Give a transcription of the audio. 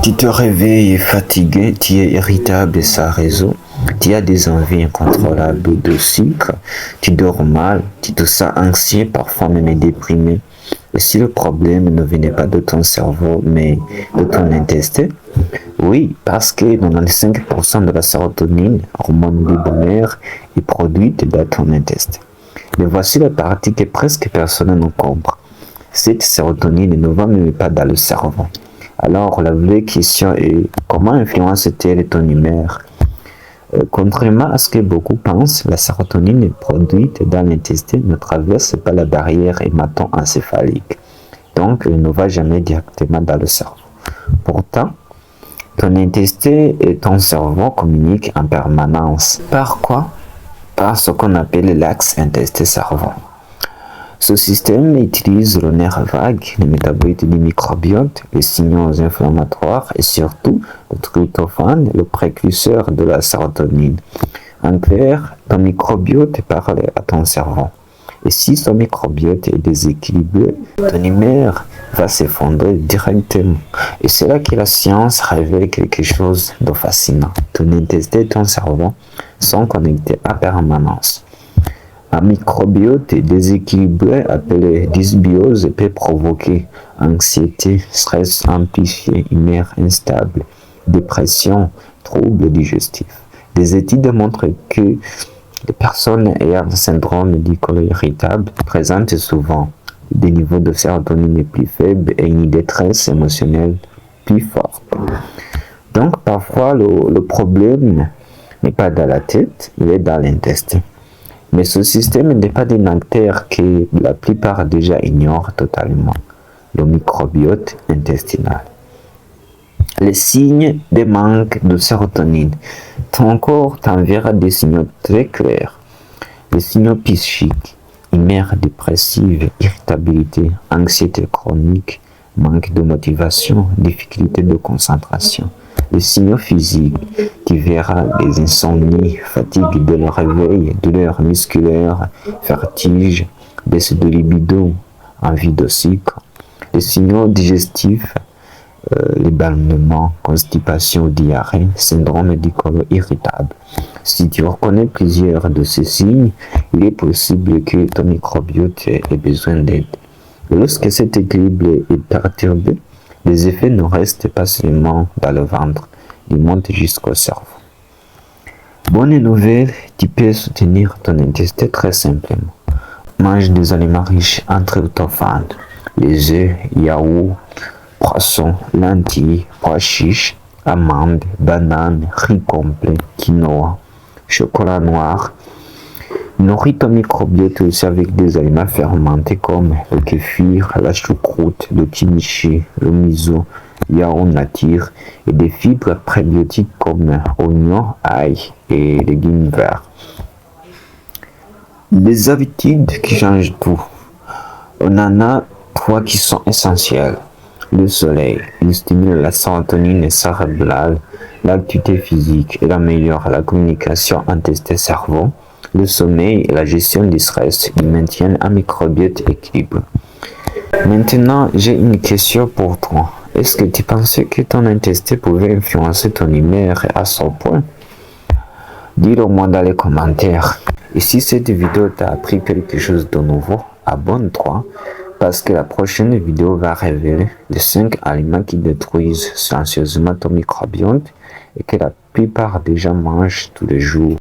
Tu te réveilles fatigué, tu es irritable sans raison, tu as des envies incontrôlables de sucre, tu dors mal, tu te sens anxieux, parfois même déprimé. Et si le problème ne venait pas de ton cerveau, mais de ton intestin? Oui, parce que 95% de la sérotonine, hormone du bonheur, est produite dans ton intestin. Mais voici la partie que presque personne ne comprend. Cette sérotonine ne va même pas dans le cerveau. Alors la vraie question est comment influence-t-elle ton humeur? Contrairement à ce que beaucoup pensent, la sérotonine est produite dans l'intestin ne traverse pas la barrière hémato-encéphalique. Donc elle ne va jamais directement dans le cerveau. Pourtant, ton intestin et ton cerveau communiquent en permanence. Par quoi? Par ce qu'on appelle l'axe intestin-cerveau. Ce système utilise le nerf vague, le métabolite du microbiote, les signaux inflammatoires et surtout le tryptophane, le précurseur de la sérotonine. En clair, ton microbiote parle à ton cerveau. Et si ton microbiote est déséquilibré, ton humeur va s'effondrer directement. Et c'est là que la science révèle quelque chose de fascinant. Ton intestin et ton cerveau sont connectés en permanence. Un microbiote déséquilibré appelé dysbiose peut provoquer anxiété, stress amplifié, humeur instable, dépression, troubles digestifs. Des études montrent que les personnes ayant un syndrome du côlon irritable présentent souvent des niveaux de sérotonine plus faibles et une détresse émotionnelle plus forte. Donc parfois le problème n'est pas dans la tête, il est dans l'intestin. Mais ce système n'est pas d'un acteur que la plupart déjà ignorent totalement, le microbiote intestinal. Les signes de manque de sérotonine. Ton corps t'enverra des signaux très clairs. Les signaux psychiques, humeur dépressive, irritabilité, anxiété chronique, manque de motivation, difficulté de concentration. Les signaux physiques, tu verras des insomnies, fatigue de le réveil, douleurs musculaires, vertige, baisse de libido, envie de sucre. Les signaux digestifs, les ballonnements, constipation, diarrhée, syndrome du côlon irritable. Si tu reconnais plusieurs de ces signes, il est possible que ton microbiote ait besoin d'aide. Lorsque cet équilibre est perturbé, les effets ne restent pas seulement dans le ventre, ils montent jusqu'au cerveau. Bonne nouvelle, tu peux soutenir ton intestin très simplement. Mange des aliments riches en tryptophane, les œufs, yaourts, poissons, lentilles, pois chiches, amandes, bananes, riz complet, quinoa, chocolat noir. Nourris ton microbiote aussi avec des aliments fermentés comme le kéfir, la choucroute, le kimchi, le miso, yaourt nature et des fibres prébiotiques comme oignons, ail et légumes verts. Les habitudes qui changent tout. On en a trois qui sont essentielles. Le soleil, il stimule la sérotonine cérébrale, l'activité physique, il améliore la communication intestin-cerveau. Le sommeil et la gestion du stress, ils maintiennent un microbiote équilibré. Maintenant, j'ai une question pour toi. Est-ce que tu pensais que ton intestin pouvait influencer ton humeur à ce point? Dis-le moi dans les commentaires. Et si cette vidéo t'a appris quelque chose de nouveau, abonne-toi parce que la prochaine vidéo va révéler les 5 aliments qui détruisent silencieusement ton microbiote et que la plupart des gens mangent tous les jours.